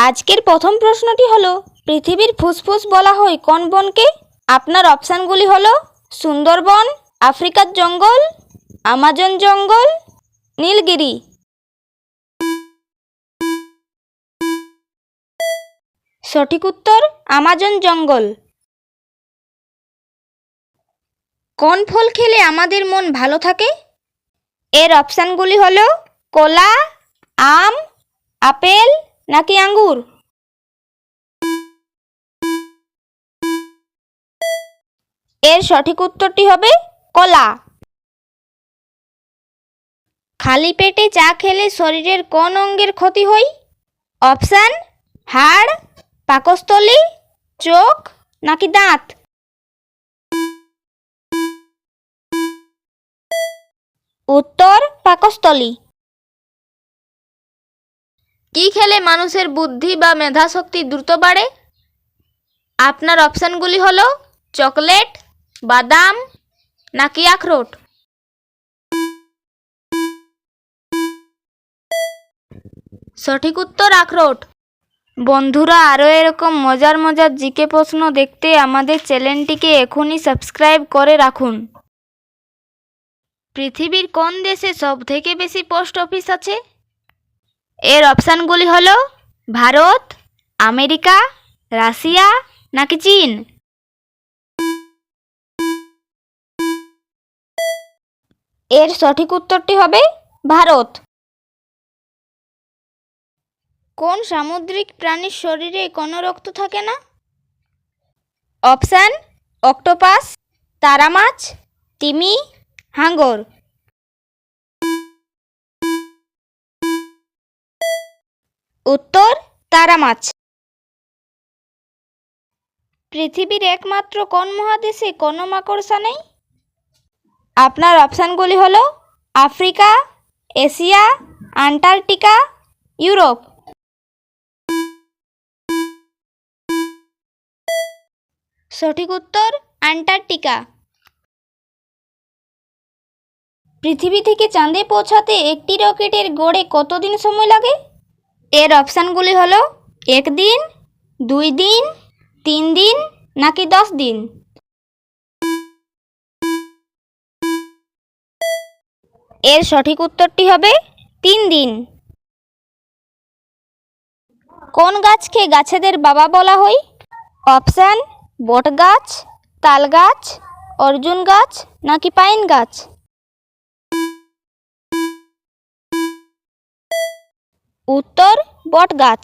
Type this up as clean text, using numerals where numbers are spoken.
আজকের প্রথম প্রশ্নটি হলো, পৃথিবীর ফুসফুস বলা হয় কোন বনকে? আপনার অপশানগুলি হলো সুন্দরবন, আফ্রিকার জঙ্গল, আমাজন জঙ্গল, নীলগিরি। সঠিক উত্তর আমাজন জঙ্গল। কোন ফল খেলে আমাদের মন ভালো থাকে? এর অপশানগুলি হলো কলা, আম, আপেল নাকি আঙ্গুর। এর সঠিক উত্তরটি হবে কলা। খালি পেটে চা খেলে শরীরের কোন অঙ্গের ক্ষতি হয়? অপশান হাড়, পাকস্থলী, চোখ নাকি দাঁত। উত্তর পাকস্থলী। কি খেলে মানুষের বুদ্ধি বা মেধাশক্তি দ্রুত বাড়ে? আপনার অপশানগুলি হলো চকলেট, বাদাম নাকি আখরোট। সঠিক উত্তর আখরোট। বন্ধুরা, আরও এরকম মজার মজার জিকে প্রশ্ন দেখতে আমাদের চ্যানেলটিকে এখনই সাবস্ক্রাইব করে রাখুন। পৃথিবীর কোন দেশে সবথেকে বেশি পোস্ট অফিস আছে? এর অপশানগুলি হলো ভারত, আমেরিকা, রাশিয়া নাকি চীন। এর সঠিক উত্তরটি হবে ভারত। কোন সামুদ্রিক প্রাণীর শরীরে কোনো রক্ত থাকে না? অপশান অক্টোপাস, তারা মাছ, তিমি, হাঙর। উত্তর তারা মাছ। পৃথিবীর একমাত্র কোন মহাদেশে কোনো মাকড়সা নেই? আপনার অপশানগুলি হলো আফ্রিকা, এশিয়া, আন্টার্কটিকা, ইউরোপ। সঠিক উত্তর আন্টার্কটিকা। পৃথিবী থেকে চাঁদে পৌঁছাতে একটি রকেটের গড়ে কতদিন সময় লাগে? এর অপশানগুলি হলো 1 দিন, 2 দিন, 3 দিন নাকি 10 দিন। এর সঠিক উত্তরটি হবে 3 দিন। কোন গাছকে গাছেদের বাবা বলা হয়? অপশান বট গাছ, তাল গাছ, অর্জুন গাছ নাকি পাইন গাছ। উত্তর বট গাছ।